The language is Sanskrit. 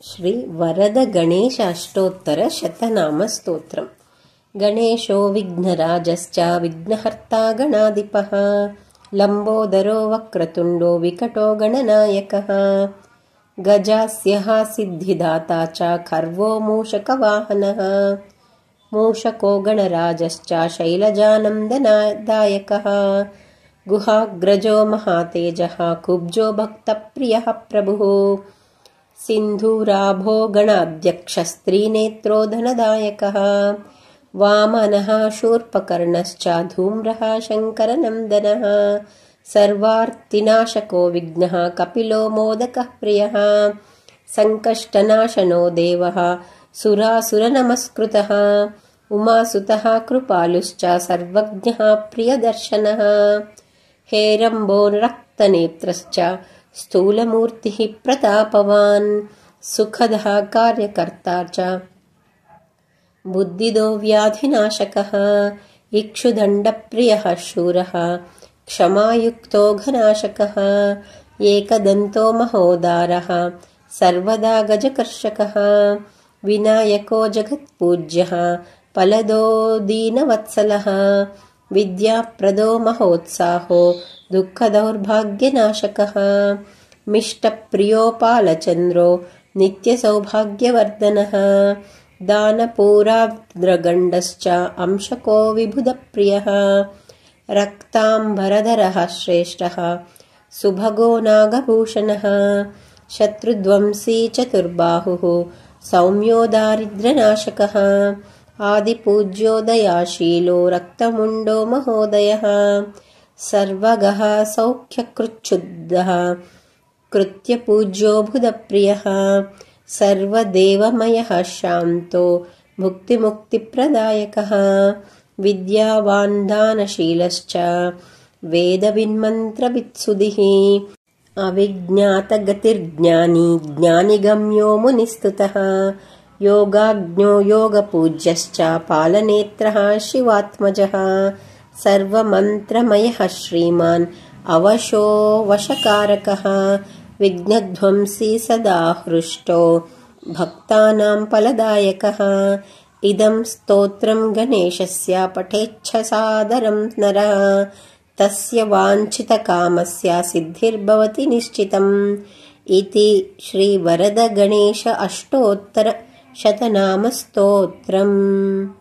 श्री वरद गणेश अष्टोत्तर शतनाम स्तोत्रम्। गणेशो विघ्नराजश्च विघ्नहर्ता गणाधिपः, लंबोदरो वक्रतुंडो विकटो गणनायकः, गजास्यः सिद्धिदाता च खर्वो मूषकवाहनः, मूषको गणराजश्च शैलजानन्ददायकः, गुहाग्रजो महातेजः कुब्जो भक्तप्रियः प्रभुः, सिन्धूराभो गणाध्यक्षस्त्रीनेत्रो धनदायकः, वामनः शूर्पकर्णश्च धूम्रः शङ्करनन्दनः, सर्वार्तिनाशको विघ्नः कपिलो मोदकः प्रियः, सङ्कष्टनाशनो देवः सुरासुरनमस्कृतः, उमासुतः कृपालुश्च सर्वज्ञः प्रियदर्शनः, हेरम्बो रक्तनेत्रश्च स्थूलमूर्तिः प्रतापवान्, सुखदः कार्यकर्ता च बुद्धिदो व्याधिनाशकः, इक्षुदण्डप्रियः शूरः क्षमायुक्तो घनाशकः, एकदन्तो महोदारः सर्वदा गजकर्षकः, विनायको जगत्पूज्यः फलदो दीनवत्सलः, विद्याप्रदो महोत्साहो दुःखदौर्भाग्यनाशकः, मिष्टप्रियो पालचन्द्रो नित्यसौभाग्यवर्धनः, दानपूराद्रगण्डश्च अंशको विबुधप्रियः, रक्ताम्बरधरः श्रेष्ठः सुभगो नागभूषणः, शत्रुध्वंसी चतुर्बाहुः सौम्यो दारिद्र्यनाशकः, आदिपूज्यो दयाशीलो रक्तमुण्डो महोदयः, सर्वगः सौख्यकृच्छुद्धः कृत्यपूज्यो बुधप्रियः, सर्वदेवमयः शान्तो भुक्तिमुक्तिप्रदायकः, विद्यावान् दानशीलश्च वेदविन्मन्त्रवित्सुधिः, अविज्ञातगतिर्ज्ञानी ज्ञानिगम्यो मुनिस्तुतः, योगाज्ञो योगपूज्यश्च पालनेत्रः शिवात्मजः, सर्वमन्त्रमयः श्रीमान् अवशो वशकारकः, विघ्नध्वंसी सदा हृष्टो भक्तानां फलदायकः, इदं स्तोत्रं गणेशस्य पठेच्छसादरं नरः, तस्य वाञ्छितकामस्य सिद्धिर्भवति निश्चितम् इति श्री वरद गणेश अष्टोत्तर शतनाम स्तोत्रम्।